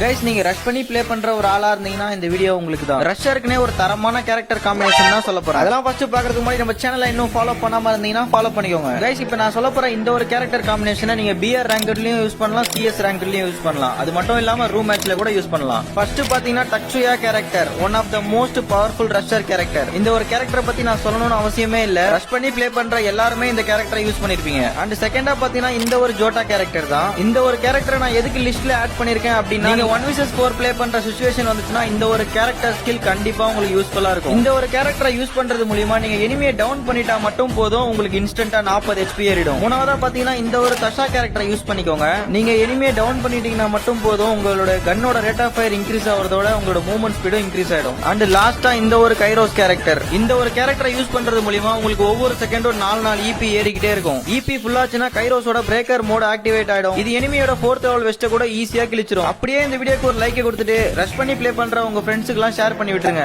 Guys நீங்க rush பண்ணி play பண்ற ஒரு ஆளா இருந்தீங்கன்னா இந்த வீடியோ உங்களுக்கு தான். ரஷ்ஷருக்குனே ஒரு தரமான கேரக்டர் காம்பினேஷன் தான் சொல்ல போறேன். அதெல்லாம் ஃபர்ஸ்ட் பாக்குறதுக்கு முன்னாடி நம்ம சேனலை இன்னும் ஃபாலோ பண்ணாம இருந்தீங்கன்னா ஃபாலோ பண்ணிக்கோங்க. கைஸ் இப்போ நான் சொல்ல போற இந்த ஒரு கேரக்டர் காம்பினேஷனை நீங்க பிஆர் ரேங்க்லயும் யூஸ் பண்ணலாம், சிஎஸ் ரேங்க்லயும் யூஸ் பண்ணலாம். அது மட்டும் இல்லாம ரூம் மேட்ச்ல கூட யூஸ் பண்ணலாம். ஃபர்ஸ்ட் பாத்தீங்கன்னா டக்ஸுயா character, one of the most powerful rusher character. இந்த ஒரு கேரக்டரை பத்தி நான் சொல்லணும்னு அவசியமே இல்ல. ரஷ் பண்ணி ப்ளே பண்ற எல்லாருமே இந்த கேரக்டரை யூஸ் பண்ணிருப்பீங்க. அண்ட் செகண்டா பாத்தீங்கன்னா இந்த ஒரு ஜோட்டா கேரக்டர் தான். இந்த ஒரு கேரக்டரை நான் எதுக்கு லிஸ்ட்ல ஆட் பண்ணிருக்கேன் அப்படின்னா, நீங்க 1vs4 ப்ளே பண்ற சிச்சுவேஷன் வந்துச்சுன்னா இந்த ஒரு கேரக்டர் ஸ்கில் கண்டிப்பா உங்களுக்கு யூஸ்ஃபுல்லா இருக்கும். இந்த ஒரு கேரக்டரை யூஸ் பண்றது மூலமா நீங்க எனிமியை டவுன் பண்ணிட்டா மட்டும் போதும், உங்களுக்கு இன்ஸ்டன்டா 40 HP ஏறிடும். மூணாவதா பாத்தீங்கன்னா இந்த ஒரு தஷா கேரக்டரை யூஸ் பண்ணிக்கோங்க. நீங்க எனிமியை டவுன் பண்ணிட்டீங்கன்னா மட்டும் போதும், உங்களோட கன்னோட ரேட் ஆஃப் ஃபயர் இன்க்ரீஸ் ஆகிறதோட உங்களோட மூவ்மெண்ட் ஸ்பீடும் இன்க்ரீஸ் ஆயிடும். அண்ட் லாஸ்டா இந்த ஒரு கைரோஸ் கேரக்டர், இந்த ஒரு கேரக்டரை யூஸ் பண்றது மூலமா உங்களுக்கு ஒவ்வொரு செகண்டும் 4 EP ஏறிக்கிட்டே இருக்கும். EP ஃபுல் ஆச்சுன்னா கைரோஸோட பிரேக்கர் மோட் ஆக்டிவேட் ஆயிடும். இது எனிமியோட 4th லெவல் வெஸ்ட் கூட ஈஸியா கிழிச்சிரும். அப்படியே இந்த வீடியோக்கு ஒரு லைக் கொடுத்துட்டு ரஷ் பண்ணி ப்ளே பண்ற உங்க ஃப்ரெண்ட்ஸ்க்கு எல்லாம் ஷேர் பண்ணி விட்டுருங்க.